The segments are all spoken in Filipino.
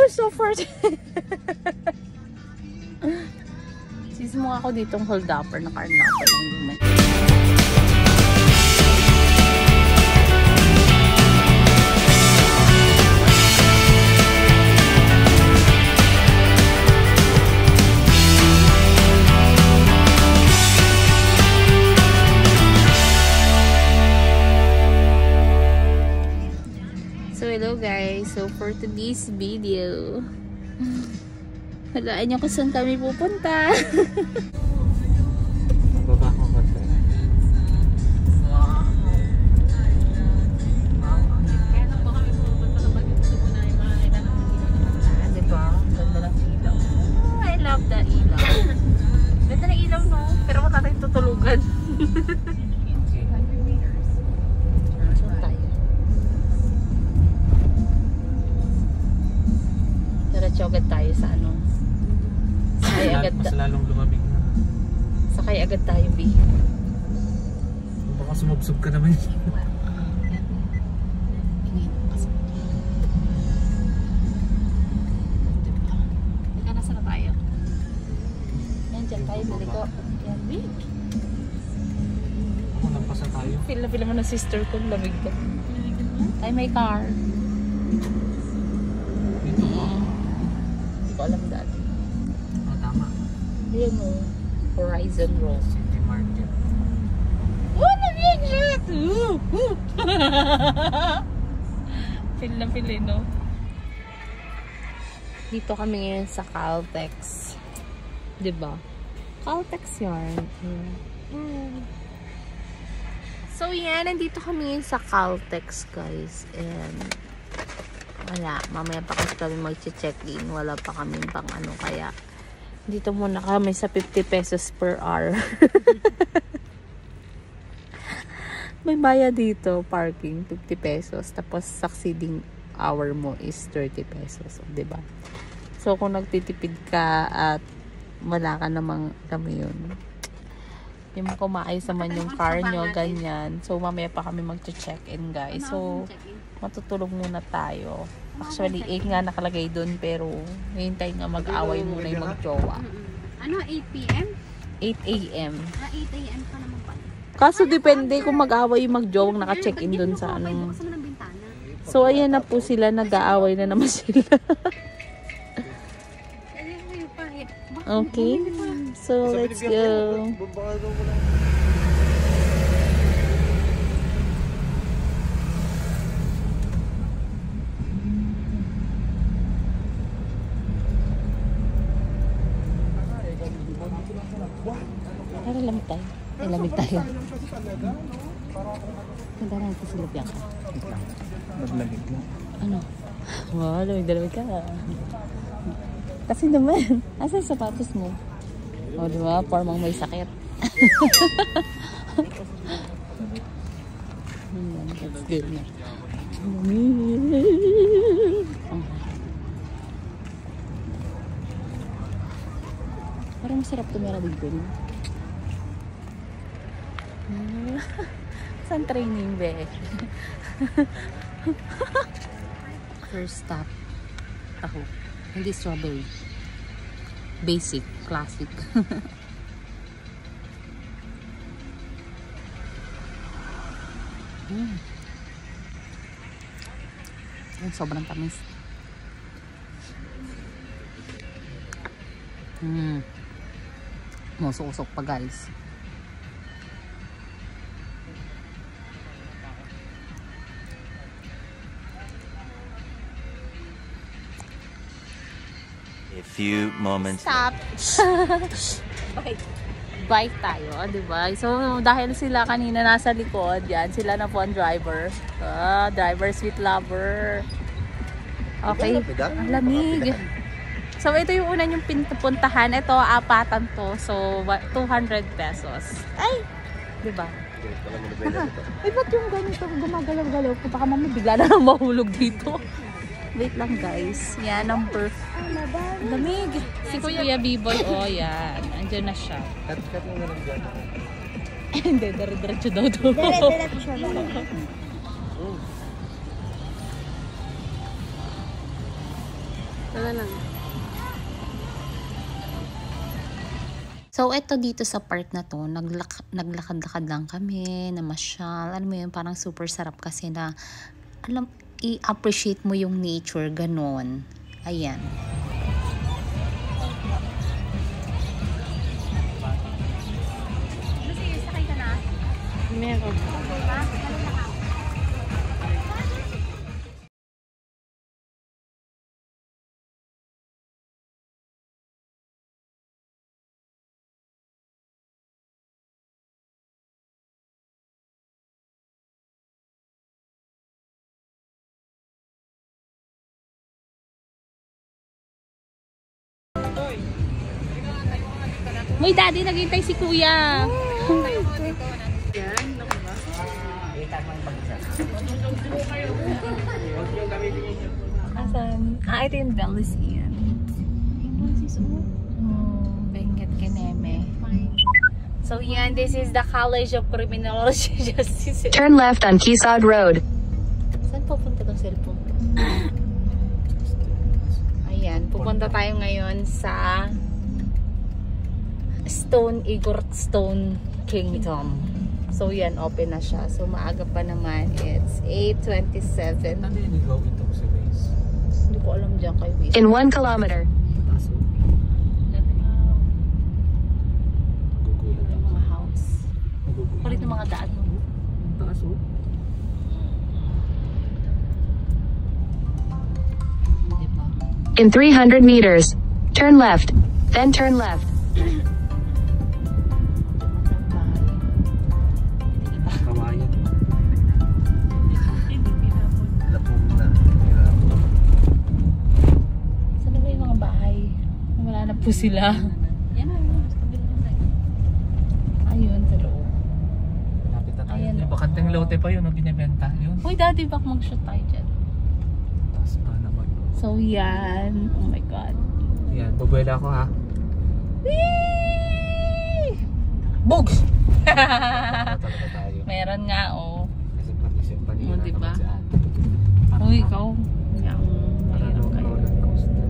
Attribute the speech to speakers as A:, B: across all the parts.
A: so far. Sis mo ako ditong hold upper na carnapper lang naman.
B: Hello guys, so for today's video, halaan nyo kung saan kami pupunta.
C: Mababa ko konti.
A: Kaya lang ba kami pupunta kapag gusto mo na yung mga kailangan ng ilaw? Diba? Ganda ng ilaw. I love the ilaw. Ganda ng ilaw, no? Pero wala tayong tutulugan. Agad tayo sa ano. Sakay agad.
C: Mas lalong lumamig na.
A: Sakay agad tayo, B.
C: Baka sumubsob ka naman.
A: Teka, nasa na tayo? Yan, dyan tayo. Bili ko. Yan, B.
C: Ako nampasa tayo.
A: Feel na feel mo ng sister ko. Lamig ko. Ay, may car.
C: Dito ko.
A: Hindi ko alam dati.
C: Ah, tama.
A: Ayan o. Horizon Road.
C: City Market.
A: Oh, lamig siya! Feel na feel eh, no? Dito kami ngayon sa Caltex. Diba? Caltex yarn. So yan, nandito kami ngayon sa Caltex, guys. And wala, mamaya pa kasi kami mag-check-in. Wala pa kami pang ano, kaya dito muna kami sa 50 pesos per hour. May bayad dito, parking, 50 pesos. Tapos succeeding hour mo is 30 pesos. Diba? So kung nagtitipid ka at wala ka namang, alam mo yun, yung kumaayos naman yung car nyo, ganyan. So mamaya pa kami mag-check-in, guys. So matutulog muna tayo. Actually, 8 nga nakalagay dun, pero hintay nga mag-away muna yung mag-jowa.
B: Ano, 8 p.m.?
A: 8 a.m.
B: 8 a.m. pa naman pala.
A: Kaso depende kung mag-away yung mag-jowang naka-check-in dun sa anong. So ayan na po sila, nag-aaway na naman sila. Okay, so let's go. Para lamig tayo. Ay, lamig tayo. Ganda na ito sila Bianca.
C: Naglamig na.
A: Ano? Wow, lamig na lamig ka. Kasi naman, asan sapatos mo? O, diba? Formang may sakit. That's good na. Parang masarap tumira dito, no? Saan training, be? First stop. Ako. Hindi strawberry. Basic. Classic. Sobrang tamis. Musok-usok pa, guys.
D: A few moments.
A: Stop. Bike tayo, diba? So, dahil sila kanina nasa likod, yan, sila na po ang driver. Driver, sweet lover. Okay. Ang lamig. So, ito yung una yung pinpuntahan. Ito, apatan to. So, 200 pesos. Ay! Diba? Ay, ba't yung ganito? Gumagalaw-galaw ko. Baka mamaya bigla na lang mahulog dito. Wait lang, guys. Yan, number. Lamig. Si Kuya B-Boy, oh, yan. Andiyan na siya.
C: Cut mo na lang dyan.
A: Hindi, dire-diretso daw to.
B: Dire-diretso daw. Wala lang.
A: So, eto dito sa part na to, naglakad-lakad lang kami, namasyal. Alam mo yun, parang super sarap kasi na, i-appreciate mo yung nature, ganon. Ayan. Sige, sakay ka na?
B: Meron.
A: Uy, daddy, naghintay si kuya. Asan? Ito yung Dallas Ian. Benguet Keneme. So yan, this is the College of Criminology Justice.
E: Turn left on Quezon Road.
A: Saan pupunta tong cellphone ko? Ayan, pupunta tayo ngayon sa Igorot Kingdom. So yan, open na siya. So maaga pa naman. It's 8:27.
C: Ano yung ikaw ito sa base?
A: Hindi ko alam dyan kay Wish.
E: In 1 kilometer.
C: Taso. Gugulat
A: Yung
C: ako.
A: mga house.
C: Magugulat.
A: Kulit ng mga daan mo.
C: Taso.
A: Diba?
E: In 300 meters, turn left, then turn left.
C: Kawayan. Lapong na.
A: Saan ba yung mga bahay? Wala na po sila. Ayun, sa loob.
C: Lapit na tayo.
A: Ayan,
C: Yung bakanteng lote pa yun, no? Binibenta yun.
A: Uy, daddy, bak mag-shoot tayo dyan.
C: Taas pa naman.
A: So yan. Oh my God.
C: Yan, bubuela ako ha.
A: Whee! Bugs!
C: Talaga tayo.
A: Meron nga, oh.
C: Kasi patisip pa
A: Oh, diba?
C: naman si ate.
A: Uy, ikaw. Yang
C: Parang
A: mahirap kayo.
C: roller coaster.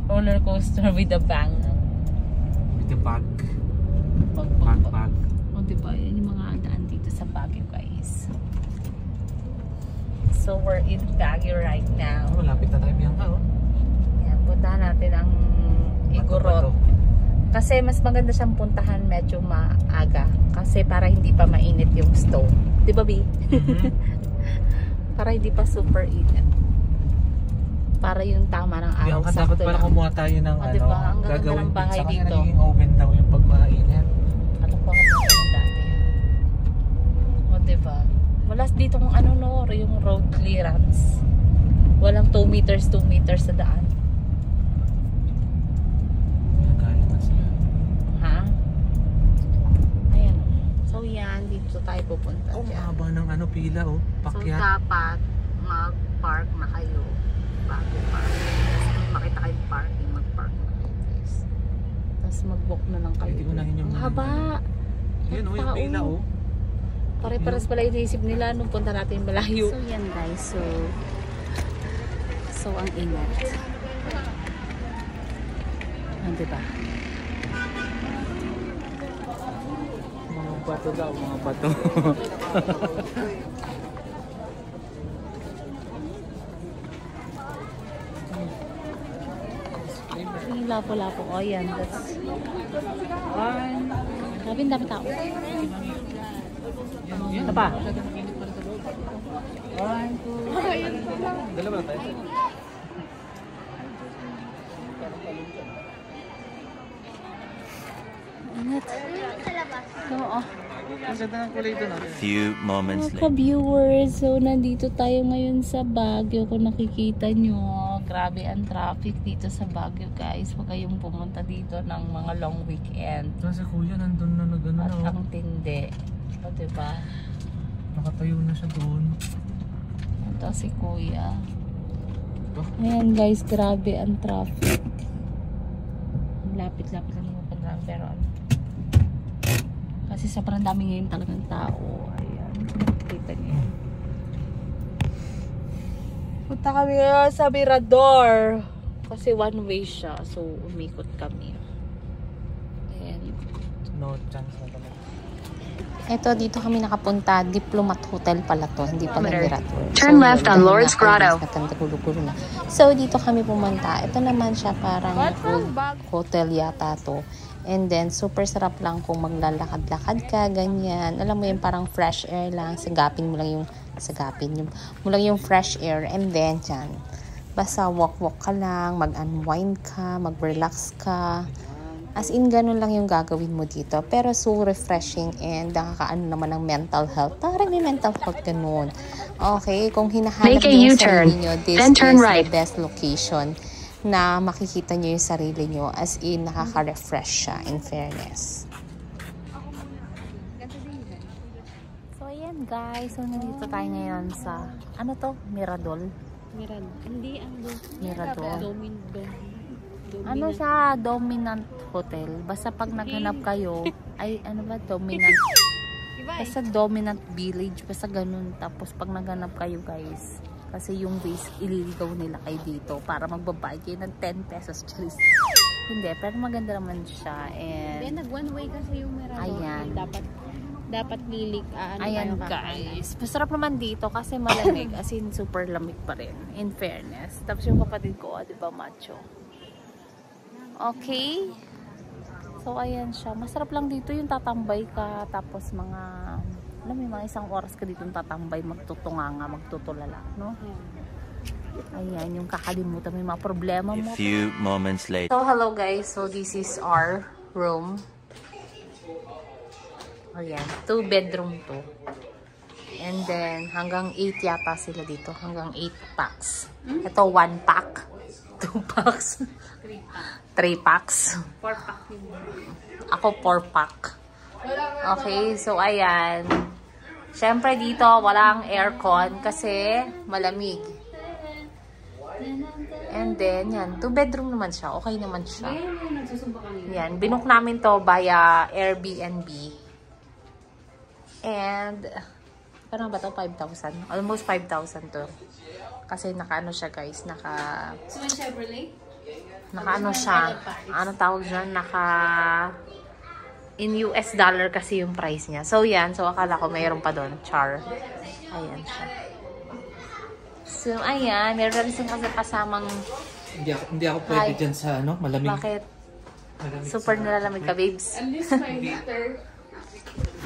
A: Roller coaster with a bang.
C: With the bag.
A: Pag.
C: Bag.
A: O, diba? Yan yung mga daan dito sa Baguio, guys. So, we're in Baguio right now.
C: Oh, malapit na tayo biyang ka, oh.
A: Yan, puntahan natin ang Igorot.
C: Bato-bato.
A: Kasi mas maganda siyang puntahan medyo maaga. Kasi para hindi pa mainit yung stove. Di ba, B? Para hindi pa super init. Para yung tama ng araw.
C: Biyang ka, dapat pala kumuha tayo ng
A: Oh, diba? Ang gaganda
C: gagawin
A: ng bahay
C: pizza kasi
A: dito.
C: nagiging oven daw yung pag mainit.
A: Ano pa nga yung dati? O, diba? Wala dito kung ano, no, yung road clearance. Walang 2 meters sa daan.
C: Nagkaya na sila.
A: Ha? Ayan. So, yan. Dito tayo pupunta.
C: Oh,
A: dyan.
C: mahaba ng ano, pila, oh.
A: So,
C: Pakyat.
A: dapat mag-park na kayo bago park. Tapos kung makita kayong parking, mag-park na kayo, guys. Tapos mag-book na lang kayo.
C: Pwede unahin yung
A: Ang
C: mga
A: haba.
C: Yun, oh, yung
A: Tao.
C: pila, oh.
A: Pare-pares pala iniisip nila nung punta natin malayo. So, yan guys. So ang ingat. Diba?
C: Mga bato daw, mga bato.
A: Yung lapo-lapo ko. Ayan. That's... Sabi ang dami tao.
C: Yan pa. Dalawa na tayo.
A: Ingat. Oo.
C: Ang ganda ng kulay doon, ah.
D: Few moments
A: Mga
D: later.
A: ka-viewers, so nandito tayo ngayon sa Baguio. Kung nakikita nyo, grabe ang traffic dito sa Baguio, guys. Huwag kayong pumunta dito ng mga long weekend.
C: Kasi kuya, nandun na nag-ano
A: At
C: na, oh.
A: ang tindi. O, diba?
C: Nakatayo na siya doon.
A: Ito si Kuya.
C: Ito.
A: Ayan guys, grabe ang traffic. Lapit-lapit lang yung pagdaan, pero ano. Kasi sobrang dami ngayon talagang tao. Ayan, kita niyo yan. Punta kami sa Mirador. Kasi one way siya. So, umikot kami. Ayan.
C: No chance na talaga.
B: Ito, dito kami nakapunta. Diplomat Hotel pala to. Hindi pala Mirator.
E: Turn left on Lord's Grotto.
B: So, dito kami pumunta. Ito naman siya parang food hotel yata to. And then, super sarap lang kung maglalakad-lakad ka, ganyan. Alam mo yun, parang fresh air lang. Sagapin mo lang yung fresh air. And then, dyan. Basta walk-walk ka lang, mag-unwind ka, mag-relax ka. As in, ganun lang yung gagawin mo dito. Pero so refreshing and nakakaano naman ng mental health. Parang may mental health ganun. Okay, kung hinahanap
E: Make a
B: yung
E: U-turn,
B: sarili nyo, this
E: then turn
B: is
E: right.
B: the best location na makikita nyo yung sarili nyo. As in, nakaka-refresh siya, in fairness.
A: So, ayan guys. So, nandito tayo ngayon sa, ano to? Mirador. Mirador. Ano siya? Dominant Hotel. Basta pag naghanap kayo, ay ano ba? Dominant. Basta Dominant Village. Basta ganun. Tapos pag naghanap kayo guys, kasi yung base, ililigaw nila kayo dito para magbabayad kayo ng 10 pesos. Charis. Hindi, pero maganda naman siya. And
B: Nag-one way kasi yung Mirador.
A: ayan.
B: Dapat lilik.
A: Ayan guys. Masarap naman dito kasi malamig. As in, super lamig pa rin. In fairness. Tapos yung kapatid ko, di ba macho? Okay. So, ayan siya. Masarap lang dito yung tatambay ka. Tapos mga, alam mo, mga isang oras ka dito tatambay. Magtutunganga, magtutulala. No? Ayan, yung kakalimutan mo yung mga problema mo.
D: A few moments later.
A: So, hello guys. So, this is our room. Ayan, 2 bedroom to. And then, hanggang 8 yata sila dito. Hanggang 8 packs. Ito, 1 pack. 2 packs. 3 packs. 4 pack. Ako, 4 pack. Okay, so ayan. Siyempre dito, walang aircon kasi malamig. And then, yan. 2 bedroom naman siya. Okay naman siya. Yan, binook namin to via Airbnb. And, ano ba to? 5,000. Almost 5,000 to. Kasi naka-ano siya guys. Naka-ano siya. Ano tawag dyan? In US dollar kasi yung price niya. So, yan. So, akala ko mayroon pa doon. Char. Ayan siya. So, ayan. Meron rin siya kasi kasamang...
C: Hindi ako pwede dyan sa ano, malamig.
A: Bakit?
C: Malamig
A: Super
C: sa-
A: nalalamig ka, babes.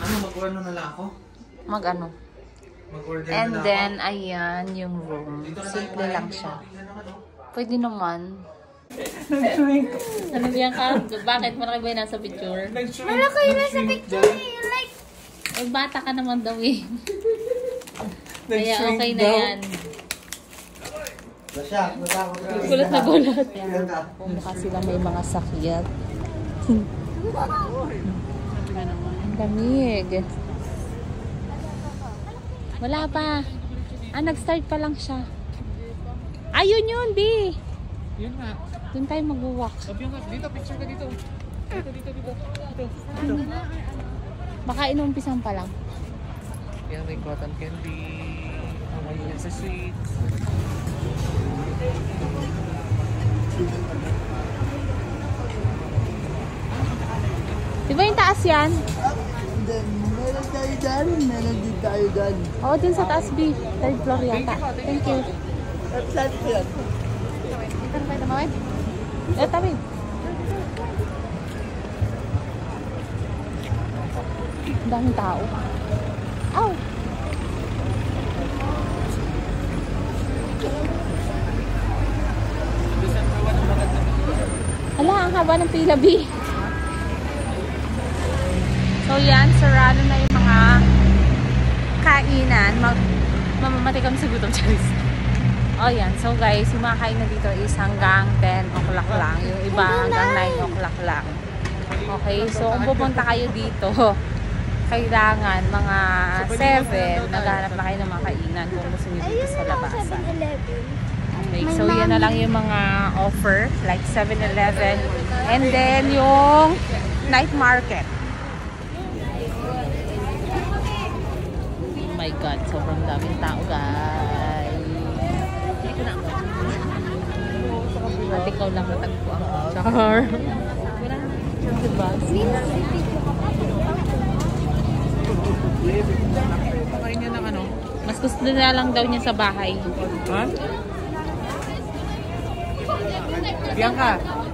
C: Ano, mag-order na lang ako?
A: Mag-ano?
C: Mag-order
A: And
C: na lang
A: then, ayan, yung room. Simple lang siya. Pwede naman.
C: Nag-shrink.
A: Ano yan ka? Bakit? Malaki ba yung nasa picture?
C: Malaki yung nasa picture.
A: Eh, bata ka naman daw eh. Kaya okay na yan. Gulat na gulat. Kung baka sila may mga sakit. Ang damig. Wala pa. Nag-start pa lang siya. Ayun yun, B.
C: Yun nga.
A: Doon tayo mag-walk.
C: Sabi nga, dito, picture ka dito. Dito.
A: Baka inumpisan pa lang.
C: Yan, may cotton candy. May sa sweets.
A: Di ba yung taas yan?
F: Meron tayo dyan, meron din tayo dyan.
A: Oo, din sa taas, B. Third floor yata. Thank you.
F: At saan yan?
A: Dito na tayo namawin. Tabi. Ang daming tao. Ow! Hala, ang haba ng pila, B. So yan, sarado na yung mga kainan. Mamamatay kami sa gutom, Charis. Oh yan, so guys, yung mga kainan dito is hanggang 10 o'clock lang. Yung iba hanggang 9 o'clock lang. Okay, so kung pupunta kayo dito, kailangan mga 7, naghahanap na kayo ng mga kainan kung gusto nyo dito sa labasan. Okay, so yan na lang yung mga offer, like 7-Eleven. And then yung night market. Oh my God, sobrang daming tao, guys. At ikaw lang natagpuan ko. Char. Diba?
C: Pakain niya ng ano?
A: Mas gusto na lang daw niya sa bahay.
C: Ha? Bianca!